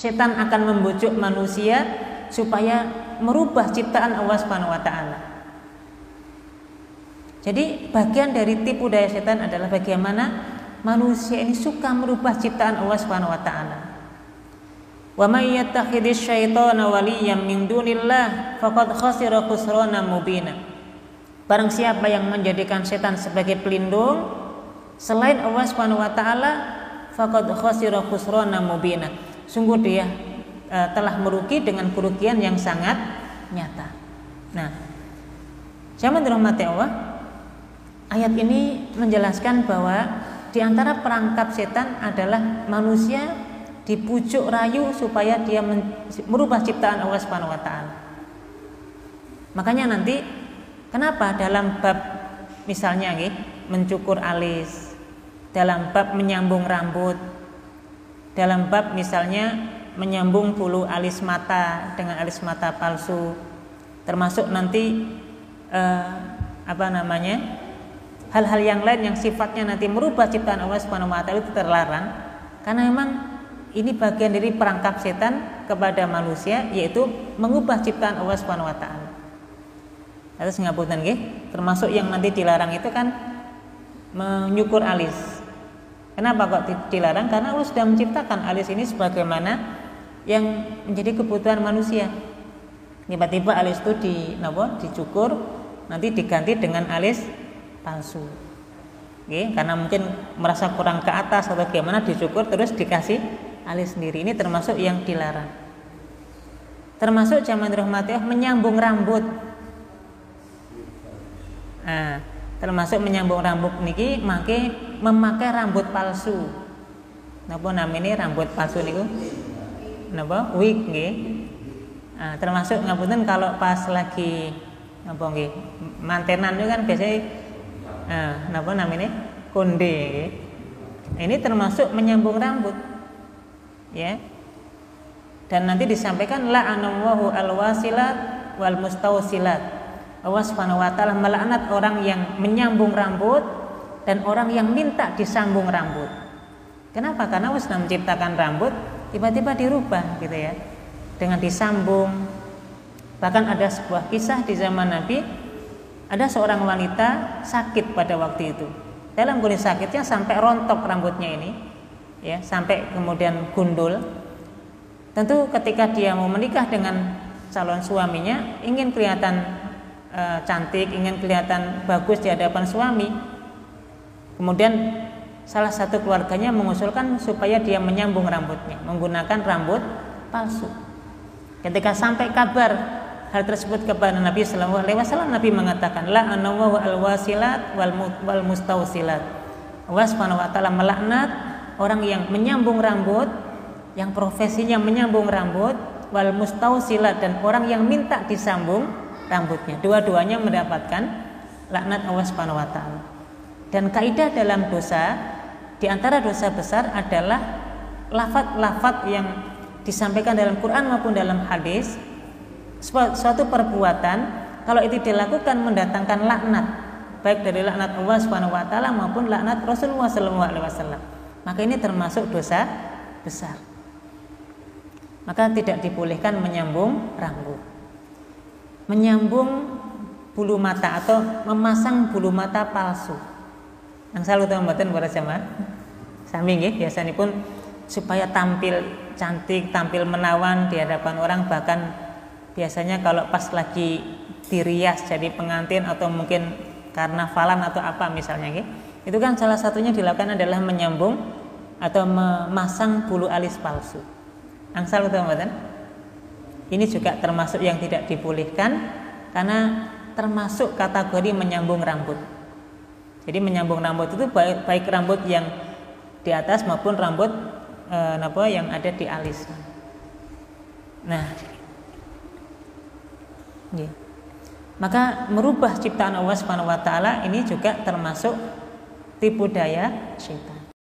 setan akan membujuk manusia supaya merubah ciptaan Allah Subhanahu wa taala. Jadi bagian dari tipu daya setan adalah bagaimana manusia ini suka merubah ciptaan Allah Subhanahu wa taala. Wa may yattakhidhish syaitana waliyyan min dunillah faqad khasira khusranan mubina. Barang siapa yang menjadikan setan sebagai pelindung selain Allah Subhanahu wa taala, faqad khasira khusranan mubina. Sungguh dia telah merugi dengan kerugian yang sangat nyata. Nah, jamaah dirahmati Allah, ayat ini menjelaskan bahwa di antara perangkap setan adalah manusia dibujuk rayu supaya dia merubah ciptaan Allah Subhanahu wa taala. Makanya nanti kenapa dalam bab misalnya mencukur alis, dalam bab menyambung rambut, dalam bab misalnya menyambung bulu alis mata dengan alis mata palsu, termasuk nanti hal-hal yang lain yang sifatnya nanti merubah ciptaan Allah Subhanahu wa taala itu terlarang, karena memang ini bagian dari perangkap setan kepada manusia, yaitu mengubah ciptaan Allah Subhanahu wa taala. Terus ngapunten nggih, termasuk yang nanti dilarang itu kan menyukur alis. Kenapa kok dilarang? Karena Allah sudah menciptakan alis ini sebagaimana yang menjadi kebutuhan manusia. Tiba-tiba alis itu dicukur, nanti diganti dengan alis palsu. Karena mungkin merasa kurang ke atas atau bagaimana, dicukur terus dikasih alis sendiri. Ini termasuk yang dilarang. Termasuk jamaah dirahmati Allah menyambung rambut. Nah, termasuk menyambung rambut niki memakai rambut palsu. Napa namanya rambut palsu niku? Napa? Wig nggih. Nah, termasuk ngapunten kalau pas lagi napa nggih? Mantenan itu kan biasanya napa namanya? Konde nggih. Ini termasuk menyambung rambut. Ya. Dan nanti disampaikan la'anallahu alwasilat wal mustawsilat. Allah Subhanahu wa taala melaknat orang yang menyambung rambut dan orang yang minta disambung rambut. Kenapa? Karena Allah sudah menciptakan rambut, tiba-tiba dirubah gitu ya, dengan disambung. Bahkan ada sebuah kisah di zaman Nabi, ada seorang wanita sakit pada waktu itu. Dalam kondisi sakitnya sampai rontok rambutnya ini, ya, sampai kemudian gundul. Tentu ketika dia mau menikah dengan calon suaminya, ingin kelihatan cantik, ingin kelihatan bagus di hadapan suami. Kemudian salah satu keluarganya mengusulkan supaya dia menyambung rambutnya menggunakan rambut palsu. Ketika sampai kabar hal tersebut kepada Nabi Sallallahu Alaihi Wasallam, Nabi mengatakan la'anallahu alwasilat wal mustawsilat. Allah Subhanahu wa taala melaknat orang yang menyambung rambut, yang profesinya menyambung rambut, wal mustawsilat, dan orang yang minta disambung rambutnya. Dua-duanya mendapatkan laknat Allah Subhanahu wa taala. Dan kaidah dalam dosa, di antara dosa besar adalah lafaz-lafaz yang disampaikan dalam Quran maupun dalam hadis. Suatu perbuatan kalau itu dilakukan mendatangkan laknat, baik dari laknat Allah Subhanahu wa taala maupun laknat Rasulullah sallallahu alaihi wasallam, maka ini termasuk dosa besar. Maka tidak dibolehkan menyambung rambut, menyambung bulu mata atau memasang bulu mata palsu. Yang selalu tahu mboten para jamaah. Sami nggih, biasanipun supaya tampil cantik, tampil menawan di hadapan orang, bahkan biasanya kalau pas lagi dirias jadi pengantin atau mungkin karnavalan atau apa misalnya nggih. Itu kan salah satunya dilakukan adalah menyambung atau memasang bulu alis palsu. Yang selalu tahu mboten? Ini juga termasuk yang tidak dibolehkan karena termasuk kategori menyambung rambut. Jadi menyambung rambut itu baik rambut yang di atas maupun rambut yang ada di alis. Nah, ya. Maka merubah ciptaan Allah Subhanahu wa taala ini juga termasuk tipu daya syaitan.